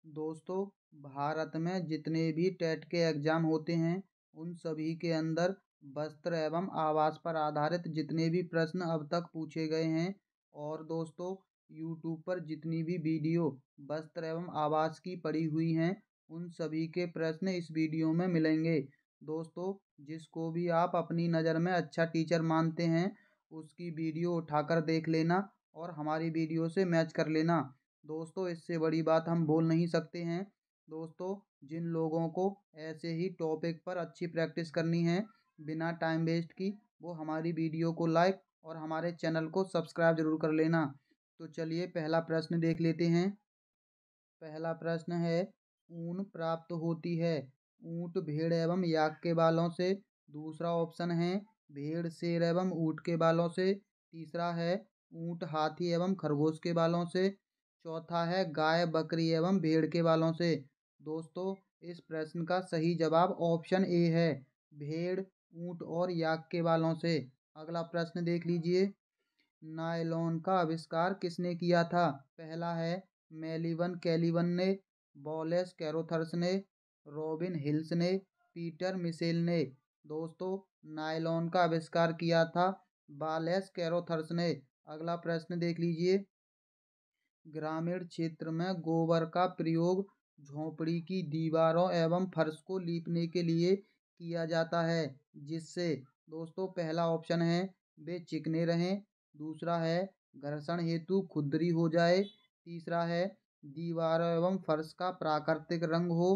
दोस्तों, भारत में जितने भी टेट के एग्जाम होते हैं उन सभी के अंदर वस्त्र एवं आवास पर आधारित जितने भी प्रश्न अब तक पूछे गए हैं। और दोस्तों, यूट्यूब पर जितनी भी वीडियो वस्त्र एवं आवास की पड़ी हुई हैं उन सभी के प्रश्न इस वीडियो में मिलेंगे। दोस्तों, जिसको भी आप अपनी नज़र में अच्छा टीचर मानते हैं उसकी वीडियो उठाकर देख लेना और हमारी वीडियो से मैच कर लेना। दोस्तों, इससे बड़ी बात हम बोल नहीं सकते हैं। दोस्तों, जिन लोगों को ऐसे ही टॉपिक पर अच्छी प्रैक्टिस करनी है बिना टाइम वेस्ट की, वो हमारी वीडियो को लाइक और हमारे चैनल को सब्सक्राइब जरूर कर लेना। तो चलिए पहला प्रश्न देख लेते हैं। पहला प्रश्न है, ऊन प्राप्त होती है ऊंट, भेड़ एवं याक के बालों से। दूसरा ऑप्शन है भेड़, शेर एवं ऊंट के बालों से। तीसरा है ऊंट, हाथी एवं खरगोश के बालों से। चौथा है गाय, बकरी एवं भेड़ के बालों से। दोस्तों, इस प्रश्न का सही जवाब ऑप्शन ए है, भेड़, ऊंट और याक के बालों से। अगला प्रश्न देख लीजिए। नायलॉन का आविष्कार किसने किया था? पहला है मेलिवन कैलिवन ने, बॉलेस कैरोथर्स ने, रॉबिन हिल्स ने, पीटर मिशेल ने। दोस्तों, नायलॉन का आविष्कार किया था बालेस कैरोथर्स ने। अगला प्रश्न देख लीजिए। ग्रामीण क्षेत्र में गोबर का प्रयोग झोपड़ी की दीवारों एवं फर्श को लीपने के लिए किया जाता है, जिससे। दोस्तों, पहला ऑप्शन है वे चिकने रहें। दूसरा है घर्षण हेतु खुरदरी हो जाए। तीसरा है दीवार एवं फर्श का प्राकृतिक रंग हो।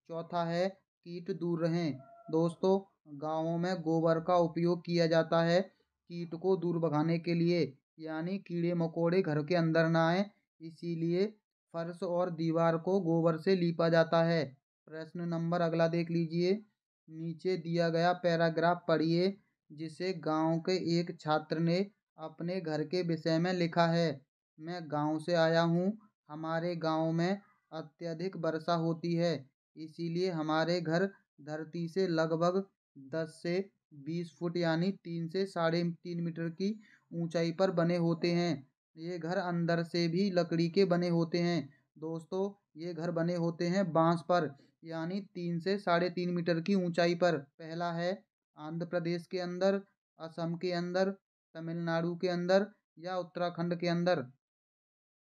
चौथा है कीट दूर रहें। दोस्तों, गांवों में गोबर का उपयोग किया जाता है कीट को दूर भगाने के लिए, यानी कीड़े मकोड़े घर के अंदर ना आए, इसीलिए फर्श और दीवार को गोबर से लीपा जाता है। प्रश्न नंबर अगला देख लीजिए। नीचे दिया गया पैराग्राफ पढ़िए जिसे गांव के एक छात्र ने अपने घर के विषय में लिखा है। मैं गांव से आया हूँ। हमारे गांव में अत्यधिक वर्षा होती है, इसीलिए हमारे घर धरती से लगभग 10 से 20 फुट यानी 3 से 3.5 मीटर की ऊंचाई पर बने होते हैं। ये घर अंदर से भी लकड़ी के बने होते हैं। दोस्तों, ये घर बने होते हैं बांस पर, यानी 3 से 3.5 मीटर की ऊंचाई पर। पहला है आंध्र प्रदेश के अंदर, असम के अंदर, तमिलनाडु के अंदर या उत्तराखंड के अंदर।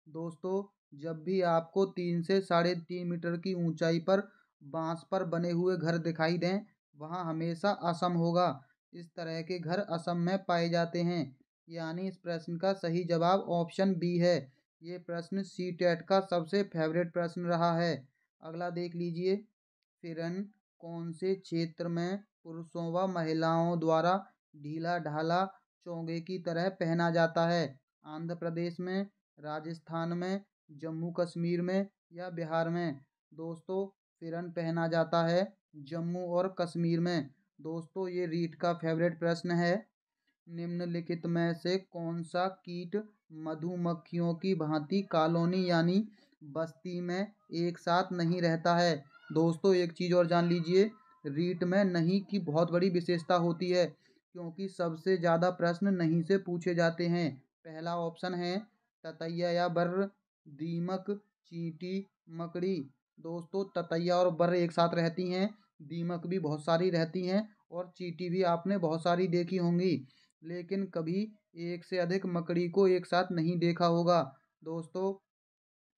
दोस्तों, जब भी आपको 3 से 3.5 मीटर की ऊंचाई पर बांस पर बने हुए घर दिखाई दें, वहाँ हमेशा असम होगा। इस तरह के घर असम में पाए जाते हैं, यानी इस प्रश्न का सही जवाब ऑप्शन बी है। ये प्रश्न सी टेट का सबसे फेवरेट प्रश्न रहा है। अगला देख लीजिए। फिरन कौन से क्षेत्र में पुरुषों व महिलाओं द्वारा ढीला ढाला चोंगे की तरह पहना जाता है? आंध्र प्रदेश में, राजस्थान में, जम्मू कश्मीर में या बिहार में? दोस्तों, फिरन पहना जाता है जम्मू और कश्मीर में। दोस्तों, ये रीट का फेवरेट प्रश्न है। निम्नलिखित में से कौन सा कीट मधुमक्खियों की भांति कॉलोनी यानी बस्ती में एक साथ नहीं रहता है? दोस्तों, एक चीज़ और जान लीजिए। रीट में नहीं की बहुत बड़ी विशेषता होती है, क्योंकि सबसे ज़्यादा प्रश्न नहीं से पूछे जाते हैं। पहला ऑप्शन है ततैया या बर्र, दीमक, चींटी, मकड़ी। दोस्तों, ततैया और बर्र एक साथ रहती हैं, दीमक भी बहुत सारी रहती हैं और चींटी भी आपने बहुत सारी देखी होंगी, लेकिन कभी एक से अधिक मकड़ी को एक साथ नहीं देखा होगा। दोस्तों,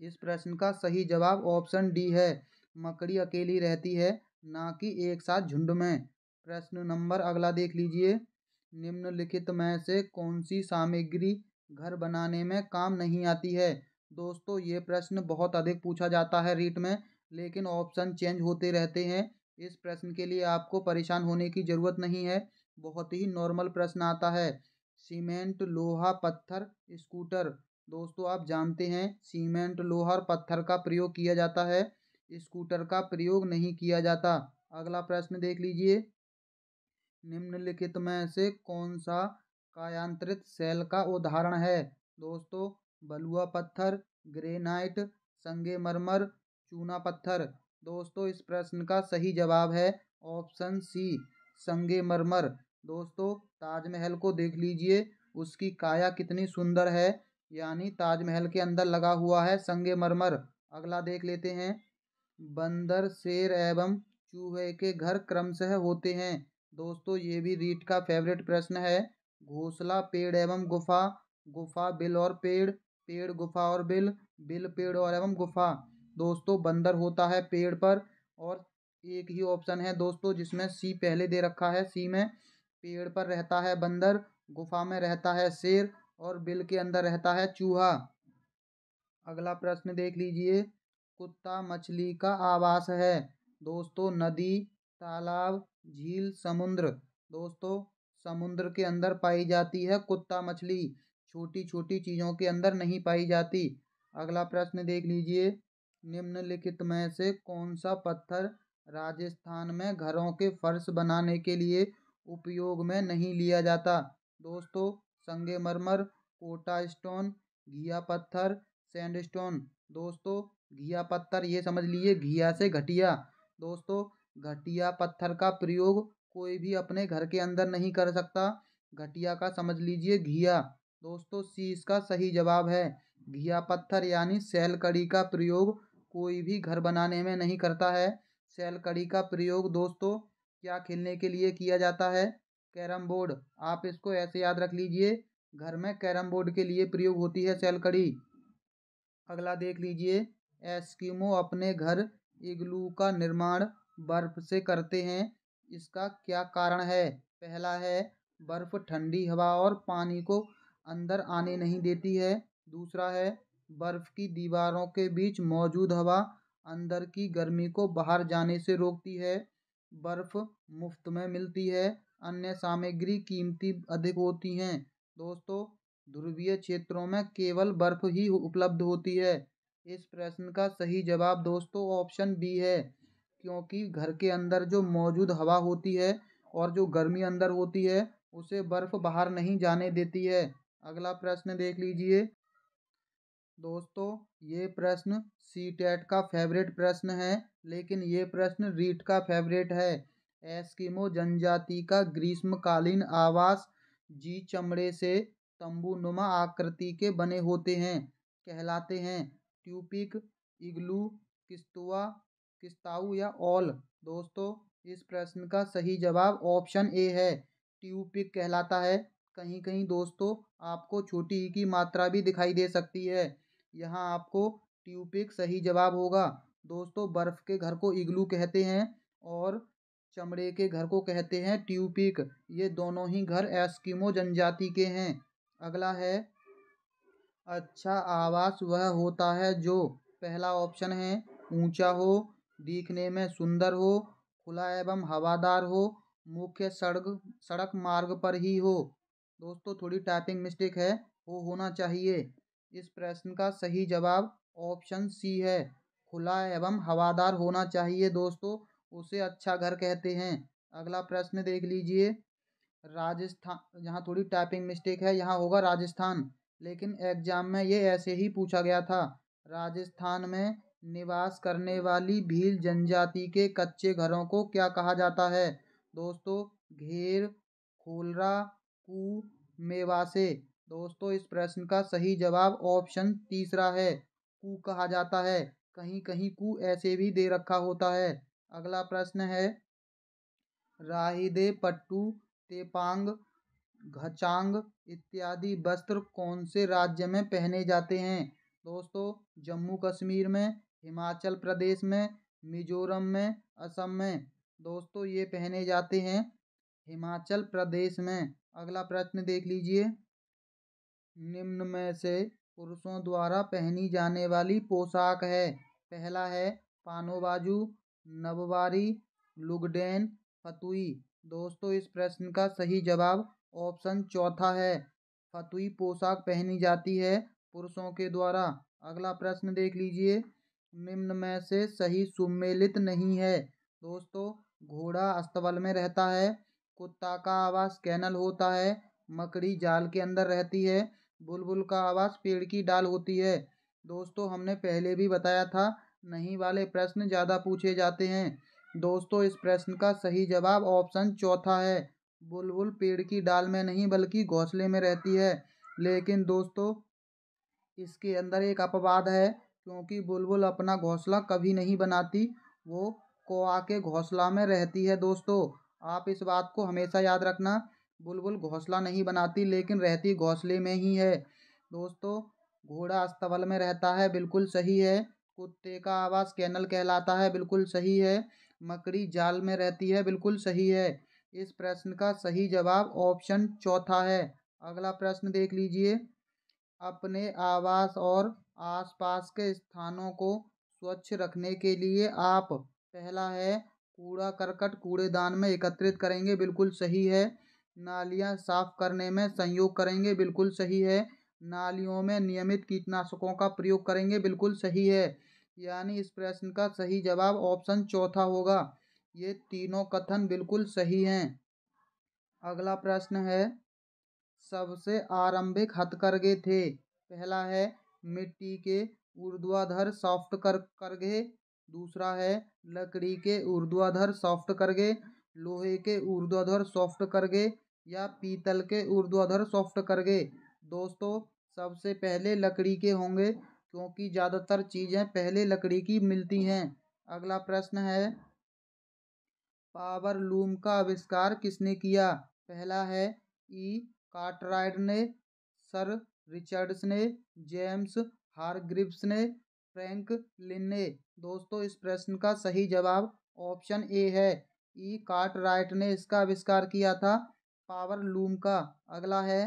इस प्रश्न का सही जवाब ऑप्शन डी है, मकड़ी अकेली रहती है, ना कि एक साथ झुंड में। प्रश्न नंबर अगला देख लीजिए। निम्नलिखित में से कौन सी सामग्री घर बनाने में काम नहीं आती है? दोस्तों, ये प्रश्न बहुत अधिक पूछा जाता है रीट में, लेकिन ऑप्शन चेंज होते रहते हैं। इस प्रश्न के लिए आपको परेशान होने की ज़रूरत नहीं है, बहुत ही नॉर्मल प्रश्न आता है। सीमेंट, लोहा, पत्थर, स्कूटर। दोस्तों, आप जानते हैं सीमेंट, लोहा और पत्थर का प्रयोग किया जाता है, स्कूटर का प्रयोग नहीं किया जाता। अगला प्रश्न देख लीजिए। निम्नलिखित में से कौन सा कायांतरित सेल का उदाहरण है? दोस्तों, बलुआ पत्थर, ग्रेनाइट, संगमरमर, चूना पत्थर। दोस्तों, इस प्रश्न का सही जवाब है ऑप्शन सी, संगमरमर। दोस्तों, ताजमहल को देख लीजिए, उसकी काया कितनी सुंदर है, यानी ताजमहल के अंदर लगा हुआ है संगमरमर। अगला देख लेते हैं। बंदर, शेर एवं चूहे के घर क्रमशः होते हैं। दोस्तों ये भी रीट का फेवरेट प्रश्न है। घोंसला, पेड़ एवं गुफा, गुफा, बिल और पेड़, पेड़, गुफा और बिल, बिल, पेड़ और एवं गुफा। दोस्तों बंदर होता है पेड़ पर, और एक ही ऑप्शन है दोस्तों जिसमें सी पहले दे रखा है। सी में पेड़ पर रहता है बंदर, गुफा में रहता है शेर और बिल के अंदर रहता है चूहा। अगला प्रश्न देख लीजिए। कुत्ता मछली का आवास है। दोस्तों नदी, तालाब, झील, समुद्र। दोस्तों समुद्र के अंदर पाई जाती है कुत्ता मछली, छोटी छोटी चीजों के अंदर नहीं पाई जाती। अगला प्रश्न देख लीजिए। निम्नलिखित में से कौन सा पत्थर राजस्थान में घरों के फर्श बनाने के लिए उपयोग में नहीं लिया जाता? दोस्तों संगमरमर, कोटा स्टोन, घिया पत्थर, सैंडस्टोन। दोस्तों घिया पत्थर, ये समझ लीजिए घिया से घटिया। दोस्तों घटिया पत्थर का प्रयोग कोई भी अपने घर के अंदर नहीं कर सकता। घटिया का समझ लीजिए घिया। दोस्तों सी इसका सही जवाब है। घिया पत्थर यानी सैल कड़ी का प्रयोग कोई भी घर बनाने में नहीं करता है। सैल कड़ी का प्रयोग दोस्तों क्या खेलने के लिए किया जाता है? Carrom board. आप इसको ऐसे याद रख लीजिए, घर में कैरम बोर्ड के लिए प्रयोग होती है सैल कड़ी। अगला देख लीजिए। एस्किमो अपने घर इग्लू का निर्माण बर्फ से करते हैं, इसका क्या कारण है? पहला है बर्फ ठंडी हवा और पानी को अंदर आने नहीं देती है। दूसरा है बर्फ की दीवारों के बीच मौजूद हवा अंदर की गर्मी को बाहर जाने से रोकती है। बर्फ मुफ्त में मिलती है, अन्य सामग्री कीमती अधिक होती हैं। दोस्तों ध्रुवीय क्षेत्रों में केवल बर्फ ही उपलब्ध होती है। इस प्रश्न का सही जवाब दोस्तों ऑप्शन बी है, क्योंकि घर के अंदर जो मौजूद हवा होती है और जो गर्मी अंदर होती है उसे बर्फ बाहर नहीं जाने देती है। अगला प्रश्न देख लीजिए। दोस्तों ये प्रश्न सी टेट का फेवरेट प्रश्न है, लेकिन ये प्रश्न रीट का फेवरेट है। एस्किमो जनजाति का ग्रीष्मकालीन आवास जी चमड़े से तंबूनुमा आकृति के बने होते हैं, कहलाते हैं ट्यूपिक, इग्लू, किस्तुआ, किस्ताऊ या ऑल। दोस्तों इस प्रश्न का सही जवाब ऑप्शन ए है, ट्यूपिक कहलाता है। कहीं कहीं दोस्तों आपको छोटी ई की मात्रा भी दिखाई दे सकती है, यहाँ आपको ट्यूपिक सही जवाब होगा। दोस्तों बर्फ के घर को इग्लू कहते हैं और चमड़े के घर को कहते हैं ट्यूपिक। ये दोनों ही घर एस्किमो जनजाति के हैं। अगला है अच्छा आवास वह होता है जो, पहला ऑप्शन है ऊंचा हो, दिखने में सुंदर हो, खुला एवं हवादार हो, मुख्य सड़क सड़क मार्ग पर ही हो। दोस्तों थोड़ी टाइपिंग मिस्टेक है, वो होना चाहिए। इस प्रश्न का सही जवाब ऑप्शन सी है, खुला एवं हवादार होना चाहिए दोस्तों, उसे अच्छा घर कहते हैं। अगला प्रश्न देख लीजिए। राजस्थान, यहाँ थोड़ी टाइपिंग मिस्टेक है, यहाँ होगा राजस्थान, लेकिन एग्जाम में ये ऐसे ही पूछा गया था। राजस्थान में निवास करने वाली भील जनजाति के कच्चे घरों को क्या कहा जाता है? दोस्तों घेर, खोलरा, कू, मेवासे। दोस्तों इस प्रश्न का सही जवाब ऑप्शन तीसरा है, कू कहा जाता है। कहीं कहीं कू ऐसे भी दे रखा होता है। अगला प्रश्न है राहिदे, पट्टू, तेपांग, घचांग इत्यादि वस्त्र कौन से राज्य में पहने जाते हैं? दोस्तों जम्मू कश्मीर में, हिमाचल प्रदेश में, मिजोरम में, असम में। दोस्तों ये पहने जाते हैं हिमाचल प्रदेश में। अगला प्रश्न देख लीजिए। निम्न में से पुरुषों द्वारा पहनी जाने वाली पोशाक है? पहला है पानो बाजू, नववारी, लुगडेन, फतुई। दोस्तों इस प्रश्न का सही जवाब ऑप्शन चौथा है, फतुई पोशाक पहनी जाती है पुरुषों के द्वारा। अगला प्रश्न देख लीजिए। निम्न में से सही सुमेलित नहीं है? दोस्तों घोड़ा अस्तबल में रहता है, कुत्ता का आवास कैनल होता है, मकड़ी जाल के अंदर रहती है, बुलबुल का आवास पेड़ की डाल होती है। दोस्तों हमने पहले भी बताया था, नहीं वाले प्रश्न ज़्यादा पूछे जाते हैं। दोस्तों इस प्रश्न का सही जवाब ऑप्शन चौथा है, बुलबुल पेड़ की डाल में नहीं बल्कि घोंसले में रहती है। लेकिन दोस्तों इसके अंदर एक अपवाद है, क्योंकि बुलबुल अपना घोंसला कभी नहीं बनाती, वो कौआ के घोंसला में रहती है। दोस्तों, आप इस बात को हमेशा याद रखना, बुलबुल घोंसला नहीं बनाती लेकिन रहती घोंसले में ही है। दोस्तों, घोड़ा अस्तबल में रहता है, बिल्कुल सही है। कुत्ते का आवास कैनल कहलाता है, बिल्कुल सही है। मकड़ी जाल में रहती है, बिल्कुल सही है। इस प्रश्न का सही जवाब ऑप्शन चौथा है। अगला प्रश्न देख लीजिए। अपने आवास और आसपास के स्थानों को स्वच्छ रखने के लिए आप, पहला है, कूड़ा करकट कूड़ेदान में एकत्रित करेंगे, बिल्कुल सही है। नालियां साफ करने में सहयोग करेंगे, बिल्कुल सही है। नालियों में नियमित कीटनाशकों का प्रयोग करेंगे, बिल्कुल सही है। यानी इस प्रश्न का सही जवाब ऑप्शन चौथा होगा। ये तीनों कथन बिल्कुल सही हैं। अगला प्रश्न है, सबसे आरंभिक हथकरघे थे। पहला है, मिट्टी के ऊर्ध्वाधर सॉफ्ट करघे। दूसरा है, लकड़ी के ऊर्ध्वाधर सॉफ्ट करघे, लोहे के ऊर्ध्वाधर सॉफ्ट करघे या पीतल के ऊर्ध्वाधर सॉफ्ट करघे। दोस्तों, सबसे पहले लकड़ी के होंगे, क्योंकि ज़्यादातर चीज़ें पहले लकड़ी की मिलती हैं। अगला प्रश्न है, पावर लूम का आविष्कार किसने किया। पहला है, ई कार्टराइट ने, सर रिचर्ड्स ने, जेम्स हारग्रीव्स ने, फ्रैंक लिन ने। दोस्तों, इस प्रश्न का सही जवाब ऑप्शन ए है, ई कार्टराइट ने इसका आविष्कार किया था, पावर लूम का। अगला है,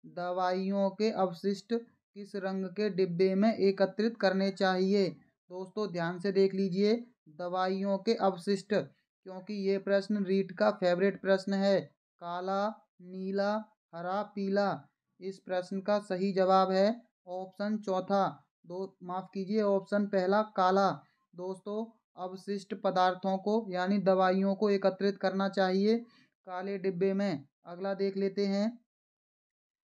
दवाइयों के अवशिष्ट किस रंग के डिब्बे में एकत्रित करने चाहिए। दोस्तों, ध्यान से देख लीजिए, दवाइयों के अवशिष्ट, क्योंकि ये प्रश्न रीट का फेवरेट प्रश्न है। काला, नीला, हरा, पीला। इस प्रश्न का सही जवाब है ऑप्शन चौथा। माफ कीजिए, ऑप्शन पहला, काला। दोस्तों, अवशिष्ट पदार्थों को यानी दवाइयों को एकत्रित करना चाहिए काले डिब्बे में। अगला देख लेते हैं।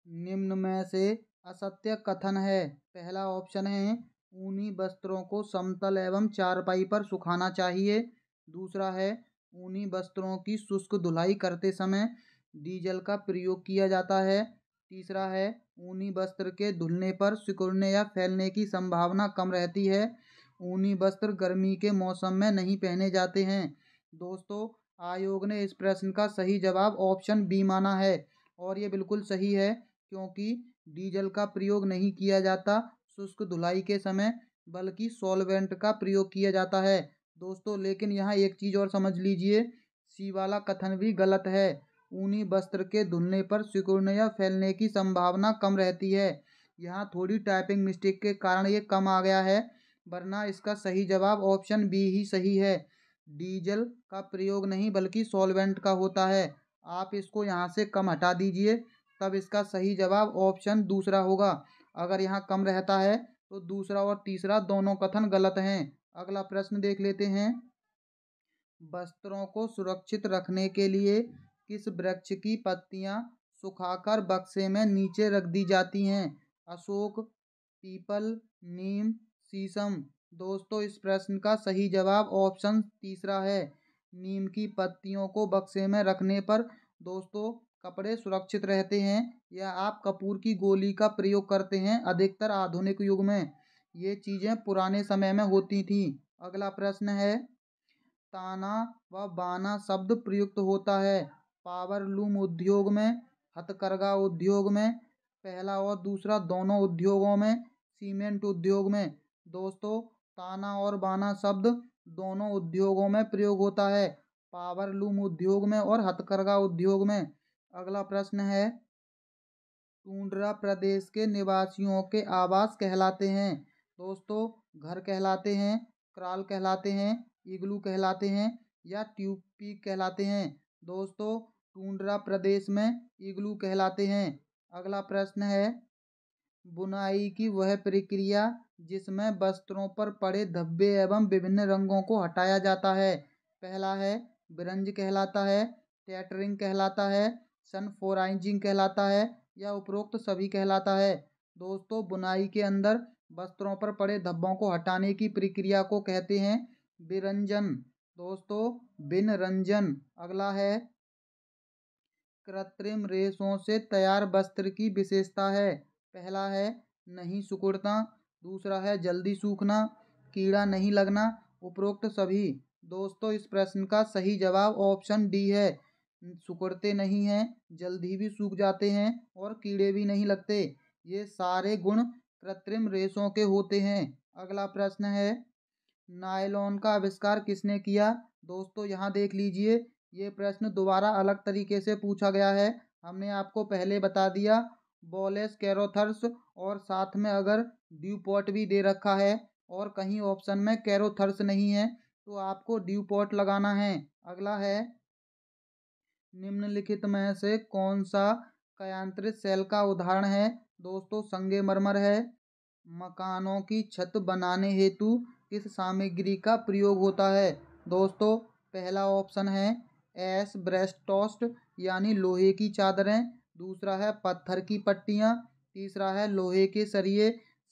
निम्न में से असत्य कथन है। पहला ऑप्शन है, ऊनी वस्त्रों को समतल एवं चारपाई पर सुखाना चाहिए। दूसरा है, ऊनी वस्त्रों की शुष्क धुलाई करते समय डीजल का प्रयोग किया जाता है। तीसरा है, ऊनी वस्त्र के धुलने पर सिकुड़ने या फैलने की संभावना कम रहती है। ऊनी वस्त्र गर्मी के मौसम में नहीं पहने जाते हैं। दोस्तों, आयोग ने इस प्रश्न का सही जवाब ऑप्शन बी माना है, और ये बिल्कुल सही है, क्योंकि डीजल का प्रयोग नहीं किया जाता शुष्क धुलाई के समय, बल्कि सॉल्वेंट का प्रयोग किया जाता है। दोस्तों, लेकिन यहाँ एक चीज़ और समझ लीजिए, सी वाला कथन भी गलत है। ऊनी वस्त्र के धुलने पर सिकुड़ने या फैलने की संभावना कम रहती है। यहाँ थोड़ी टाइपिंग मिस्टेक के कारण ये कम आ गया है, वरना इसका सही जवाब ऑप्शन बी ही सही है। डीजल का प्रयोग नहीं बल्कि सॉल्वेंट का होता है। आप इसको यहाँ से कम हटा दीजिए, तब इसका सही जवाब ऑप्शन दूसरा होगा। अगर यहाँ कम रहता है तो दूसरा और तीसरा दोनों कथन गलत हैं। अगला प्रश्न देख लेते हैं। वस्त्रों को सुरक्षित रखने के लिए किस वृक्ष की पत्तियां सुखाकर बक्से में नीचे रख दी जाती हैं। अशोक, पीपल, नीम, शीशम। दोस्तों, इस प्रश्न का सही जवाब ऑप्शन तीसरा है। नीम की पत्तियों को बक्से में रखने पर दोस्तों कपड़े सुरक्षित रहते हैं, या आप कपूर की गोली का प्रयोग करते हैं अधिकतर आधुनिक युग में। ये चीज़ें पुराने समय में होती थी। अगला प्रश्न है, ताना व बाना शब्द प्रयुक्त होता है पावर लूम उद्योग में, हथकरघा उद्योग में, पहला और दूसरा दोनों उद्योगों में, सीमेंट उद्योग में। दोस्तों, ताना और बाना शब्द दोनों उद्योगों में प्रयोग होता है, पावर लूम उद्योग में और हथकरघा उद्योग में। अगला प्रश्न है, टुंड्रा प्रदेश के निवासियों के आवास कहलाते हैं। दोस्तों, घर कहलाते हैं, क्राल कहलाते हैं, इग्लू कहलाते हैं या ट्यूबी कहलाते हैं। दोस्तों, टुंड्रा प्रदेश में इग्लू कहलाते हैं। अगला प्रश्न है, बुनाई की वह प्रक्रिया जिसमें वस्त्रों पर पड़े धब्बे एवं विभिन्न रंगों को हटाया जाता है। पहला है, ब्रंज कहलाता है, टैटरिंग कहलाता है, सनफोराइजिंग कहलाता है या उपरोक्त सभी कहलाता है। दोस्तों, बुनाई के अंदर वस्त्रों पर पड़े धब्बों को हटाने की प्रक्रिया को कहते हैं विरंजन। दोस्तों, विनरंजन। अगला है, कृत्रिम रेशों से तैयार वस्त्र की विशेषता है। पहला है, नहीं सिकुड़ता। दूसरा है जल्दी सूखना, कीड़ा नहीं लगना, उपरोक्त सभी। दोस्तों इस प्रश्न का सही जवाब ऑप्शन डी है। सिकुड़ते नहीं हैं, जल्दी भी सूख जाते हैं और कीड़े भी नहीं लगते। ये सारे गुण कृत्रिम रेशों के होते हैं। अगला प्रश्न है, नायलॉन का आविष्कार किसने किया? दोस्तों यहाँ देख लीजिए, ये प्रश्न दोबारा अलग तरीके से पूछा गया है। हमने आपको पहले बता दिया बोलेस कैरोथर्स, और साथ में अगर ड्यूपॉट भी दे रखा है और कहीं ऑप्शन में कैरोथर्स नहीं है तो आपको ड्यूपॉट लगाना है। अगला है, निम्नलिखित में से कौन सा कायांतरित सेल का उदाहरण है? दोस्तों संगमरमर है। मकानों की छत बनाने हेतु किस सामग्री का प्रयोग होता है? दोस्तों पहला ऑप्शन है एस्बेस्टॉस यानी लोहे की चादरें, दूसरा है पत्थर की पट्टियाँ, तीसरा है लोहे के सरिये,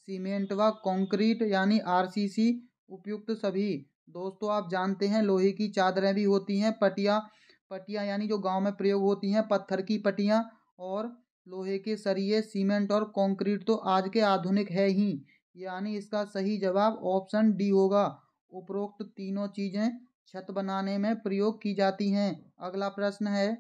सीमेंट व कंक्रीट यानी आरसीसी, उपयुक्त सभी। दोस्तों आप जानते हैं लोहे की चादरें भी होती हैं, पटिया यानी जो गांव में प्रयोग होती हैं, पत्थर की पटियां, और लोहे के सरिये, सीमेंट और कंक्रीट तो आज के आधुनिक है ही, यानी इसका सही जवाब ऑप्शन डी होगा। उपरोक्त तीनों चीजें छत बनाने में प्रयोग की जाती हैं। अगला प्रश्न है,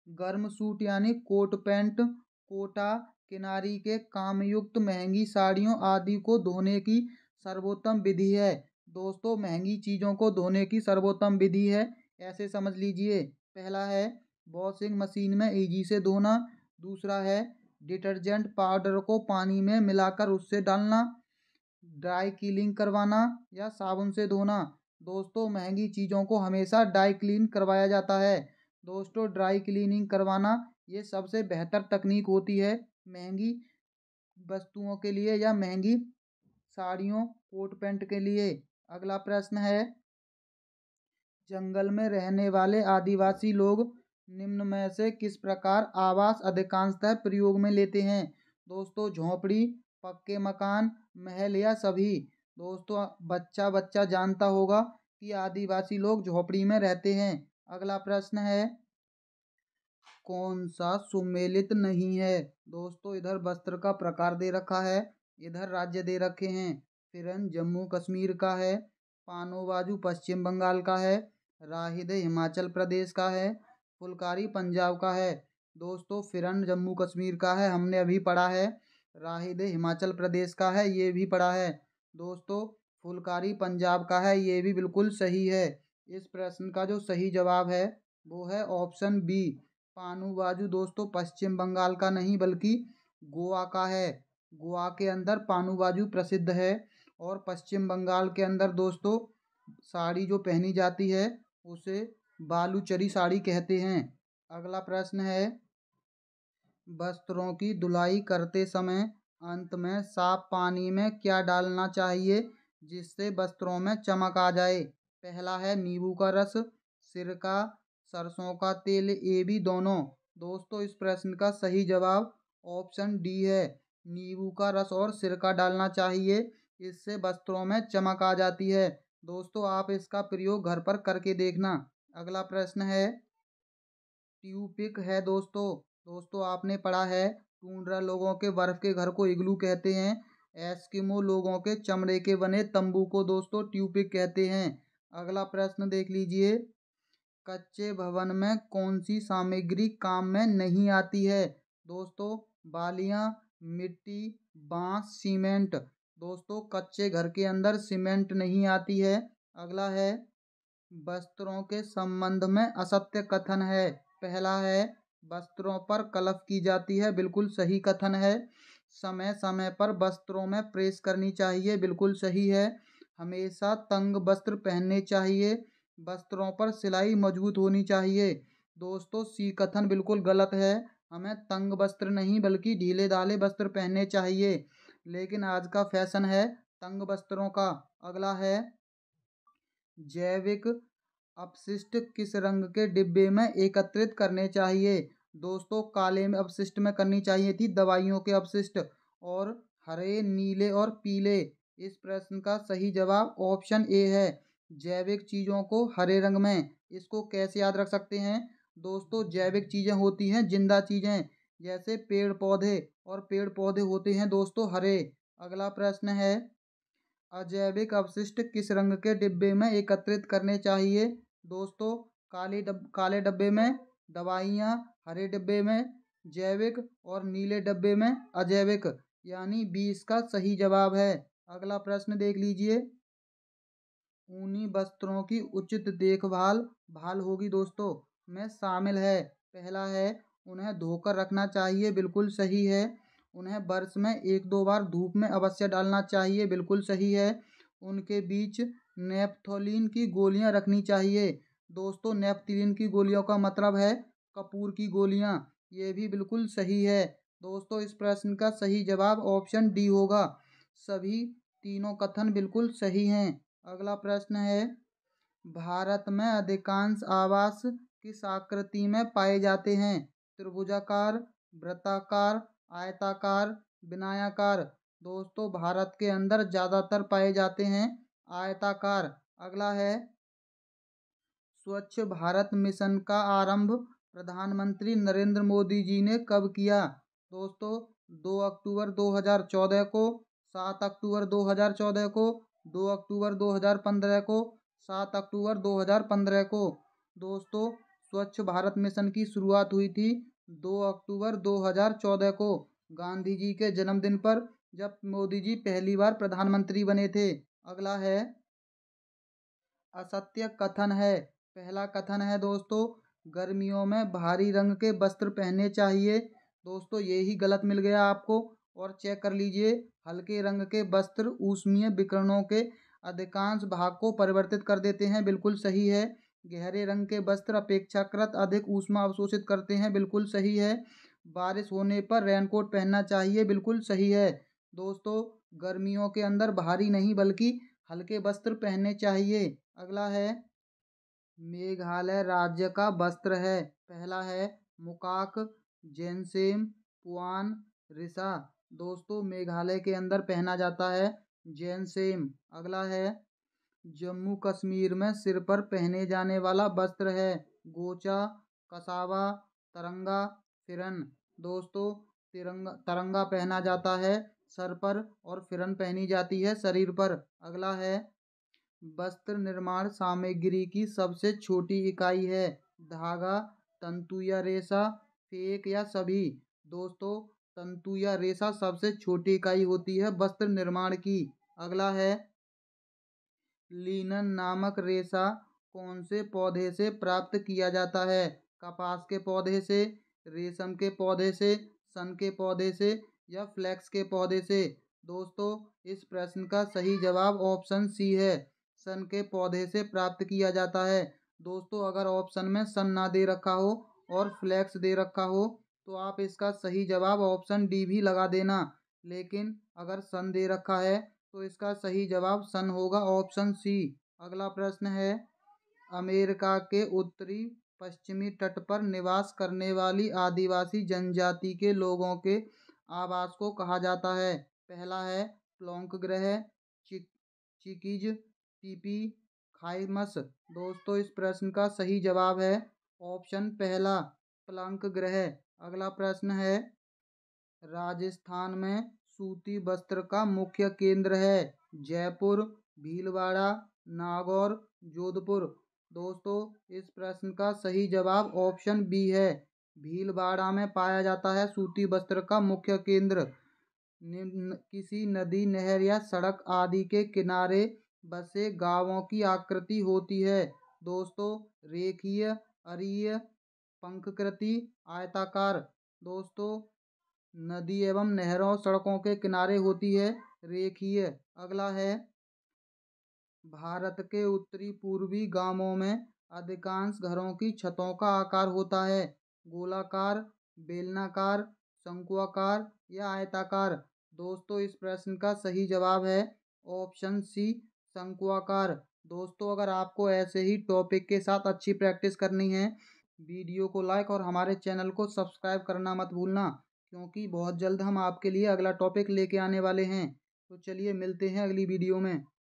गर्म सूट यानी कोट पैंट, कोटा, किनारी के कामयुक्त महंगी साड़ियों आदि को धोने की सर्वोत्तम विधि है। दोस्तों महंगी चीज़ों को धोने की सर्वोत्तम विधि है, ऐसे समझ लीजिए। पहला है वॉशिंग मशीन में इजी से धोना, दूसरा है डिटर्जेंट पाउडर को पानी में मिलाकर उससे डालना, ड्राई क्लीनिंग करवाना या साबुन से धोना। दोस्तों महंगी चीज़ों को हमेशा ड्राई क्लीन करवाया जाता है। दोस्तों ड्राई क्लीनिंग करवाना ये सबसे बेहतर तकनीक होती है महंगी वस्तुओं के लिए या महंगी साड़ियों कोट पैंट के लिए। अगला प्रश्न है, जंगल में रहने वाले आदिवासी लोग निम्न में से किस प्रकार आवास अधिकांशतः प्रयोग में लेते हैं? दोस्तों झोंपड़ी, पक्के मकान, महल या सभी। दोस्तों बच्चा बच्चा जानता होगा कि आदिवासी लोग झोंपड़ी में रहते हैं। अगला प्रश्न है, कौन सा सुमेलित नहीं है? दोस्तों इधर वस्त्र का प्रकार दे रखा है, इधर राज्य दे रखे हैं। फिरन जम्मू कश्मीर का है, पानो बाजू पश्चिम बंगाल का है, राहिदे हिमाचल प्रदेश का है, फुलकारी पंजाब का है। दोस्तों फिरन जम्मू कश्मीर का है, हमने अभी पढ़ा है। राहिदे हिमाचल प्रदेश का है, ये भी पढ़ा है। दोस्तों फुलकारी पंजाब का है, ये भी बिल्कुल सही है। इस प्रश्न का जो सही जवाब है वो है ऑप्शन बी, पानू बाजू। दोस्तों पश्चिम बंगाल का नहीं बल्कि गोवा का है। गोवा के अंदर पानू बाजू प्रसिद्ध है, और पश्चिम बंगाल के अंदर दोस्तों साड़ी जो पहनी जाती है उसे बालूचरी साड़ी कहते हैं। अगला प्रश्न है, वस्त्रों की धुलाई करते समय अंत में साफ पानी में क्या डालना चाहिए जिससे वस्त्रों में चमक आ जाए? पहला है नींबू का रस, सिरका, सरसों का तेल, ये भी दोनों। दोस्तों इस प्रश्न का सही जवाब ऑप्शन डी है, नींबू का रस और सिरका डालना चाहिए, इससे वस्त्रों में चमक आ जाती है। दोस्तों आप इसका प्रयोग घर पर करके देखना। अगला प्रश्न है, ट्यूपिक है दोस्तों आपने पढ़ा है, टूंड्रा लोगों के बर्फ के घर को इग्लू कहते हैं, एस्किमो लोगों के चमड़े के बने तंबू को दोस्तों ट्यूपिक कहते हैं। अगला प्रश्न देख लीजिए, कच्चे भवन में कौन सी सामग्री काम में नहीं आती है? दोस्तों बालियां, मिट्टी, बांस, सीमेंट। दोस्तों कच्चे घर के अंदर सीमेंट नहीं आती है। अगला है, वस्त्रों के संबंध में असत्य कथन है। पहला है वस्त्रों पर कलफ की जाती है, बिल्कुल सही कथन है। समय समय पर वस्त्रों में प्रेस करनी चाहिए, बिल्कुल सही है। हमेशा तंग वस्त्र पहनने चाहिए, वस्त्रों पर सिलाई मजबूत होनी चाहिए। दोस्तों सी कथन बिल्कुल गलत है, हमें तंग वस्त्र नहीं बल्कि ढीले ढाले वस्त्र पहनने चाहिए, लेकिन आज का फैशन है तंग वस्त्रों का। अगला है, जैविक अपशिष्ट किस रंग के डिब्बे में एकत्रित करने चाहिए? दोस्तों काले में अपशिष्ट में करनी चाहिए थी दवाइयों के अपशिष्ट, और हरे, नीले और पीले। इस प्रश्न का सही जवाब ऑप्शन ए है, जैविक चीज़ों को हरे रंग में। इसको कैसे याद रख सकते हैं? दोस्तों जैविक चीज़ें होती हैं जिंदा चीज़ें, जैसे पेड़ पौधे, और पेड़ पौधे होते हैं दोस्तों हरे। अगला प्रश्न है, अजैविक अपशिष्ट किस रंग के डिब्बे में एकत्रित करने चाहिए? दोस्तों, काले डब्बे में दवाइयाँ, हरे डिब्बे में जैविक और नीले डब्बे में अजैविक, यानी 20 का सही जवाब है। अगला प्रश्न देख लीजिए, ऊनी वस्त्रों की उचित देखभाल भाल होगी दोस्तों में शामिल है। पहला है, उन्हें धोकर रखना चाहिए, बिल्कुल सही है। उन्हें वर्ष में 1-2 बार धूप में अवश्य डालना चाहिए, बिल्कुल सही है। उनके बीच नेप्थोलीन की गोलियां रखनी चाहिए। दोस्तों, नेप्थोलीन की गोलियों का मतलब है कपूर की गोलियां, ये भी बिल्कुल सही है। दोस्तों, इस प्रश्न का सही जवाब ऑप्शन डी होगा। सभी तीनों कथन बिल्कुल सही हैं। अगला प्रश्न है, भारत में अधिकांश आवास किस आकृति में पाए जाते हैं? त्रिभुजाकार, वृत्ताकार, आयताकार, विनायाकार। दोस्तों, भारत के अंदर ज़्यादातर पाए जाते हैं आयताकार। अगला है, स्वच्छ भारत मिशन का आरंभ प्रधानमंत्री नरेंद्र मोदी जी ने कब किया? दोस्तों, 2 अक्टूबर 2014 को, 7 अक्टूबर 2014 को, 2 अक्टूबर 2015 को, 7 अक्टूबर 2015 को। दोस्तों, स्वच्छ भारत मिशन की शुरुआत हुई थी 2 अक्टूबर 2014 को, गांधी जी के जन्मदिन पर, जब मोदी जी पहली बार प्रधानमंत्री बने थे। अगला है, असत्य कथन है। पहला कथन है दोस्तों, गर्मियों में भारी रंग के वस्त्र पहनने चाहिए। दोस्तों, ये ही गलत मिल गया आपको, और चेक कर लीजिए। हल्के रंग के वस्त्र ऊष्मीय विकिरणों के अधिकांश भाग को परिवर्तित कर देते हैं, बिल्कुल सही है। गहरे रंग के वस्त्र अपेक्षाकृत अधिक ऊष्मा अवशोषित करते हैं, बिल्कुल सही है। बारिश होने पर रेनकोट पहनना चाहिए, बिल्कुल सही है। दोस्तों, गर्मियों के अंदर भारी नहीं बल्कि हल्के वस्त्र पहनने चाहिए। अगला है, मेघालय राज्य का वस्त्र है। पहला है, मुकाक, जैनसेम, पुआन, रिसा। दोस्तों, मेघालय के अंदर पहना जाता है जैनसेम। अगला है, जम्मू कश्मीर में सिर पर पहने जाने वाला वस्त्र है गोचा, कसावा, तरंगा, फिरन। दोस्तों, तरंगा पहना जाता है सर पर और फिरन पहनी जाती है शरीर पर। अगला है, वस्त्र निर्माण सामग्री की सबसे छोटी इकाई है धागा, तंतु या रेशा, फेक या सभी। दोस्तों, तंतु या रेशा सबसे छोटी इकाई होती है वस्त्र निर्माण की। अगला है, लिनन नामक रेशा कौन से पौधे से प्राप्त किया जाता है? कपास के पौधे से, रेशम के पौधे से, सन के पौधे से या फ्लैक्स के पौधे से? दोस्तों, इस प्रश्न का सही जवाब ऑप्शन सी है, सन के पौधे से प्राप्त किया जाता है। दोस्तों, अगर ऑप्शन में सन ना दे रखा हो और फ्लैक्स दे रखा हो तो आप इसका सही जवाब ऑप्शन डी भी लगा देना, लेकिन अगर सन दे रखा है तो इसका सही जवाब सन होगा, ऑप्शन सी। अगला प्रश्न है, अमेरिका के उत्तरी पश्चिमी तट पर निवास करने वाली आदिवासी जनजाति के लोगों के आवास को कहा जाता है? पहला है, प्लोंक ग्रह, चिकीज, टीपी, खाइमस। दोस्तों, इस प्रश्न का सही जवाब है ऑप्शन पहला, प्लंक ग्रह। अगला प्रश्न है, राजस्थान में सूती वस्त्र का मुख्य केंद्र है जयपुर, भीलवाड़ा, नागौर, जोधपुर। दोस्तों, इस प्रश्न का सही जवाब ऑप्शन बी है, भीलवाड़ा में पाया जाता है सूती वस्त्र का मुख्य केंद्र। किसी नदी, नहर या सड़क आदि के किनारे बसे गांवों की आकृति होती है दोस्तों रेखीय, अरीय, पंखकृति, आयताकार। दोस्तों, नदी एवं नहरों सड़कों के किनारे होती है रेखीय। अगला है, भारत के उत्तरी पूर्वी गांवों में अधिकांश घरों की छतों का आकार होता है गोलाकार, बेलनाकार, शंक्वाकार या आयताकार। दोस्तों, इस प्रश्न का सही जवाब है ऑप्शन सी, शंक्वाकार। दोस्तों, अगर आपको ऐसे ही टॉपिक के साथ अच्छी प्रैक्टिस करनी है, वीडियो को लाइक और हमारे चैनल को सब्सक्राइब करना मत भूलना, क्योंकि बहुत जल्द हम आपके लिए अगला टॉपिक लेके आने वाले हैं। तो चलिए मिलते हैं अगली वीडियो में।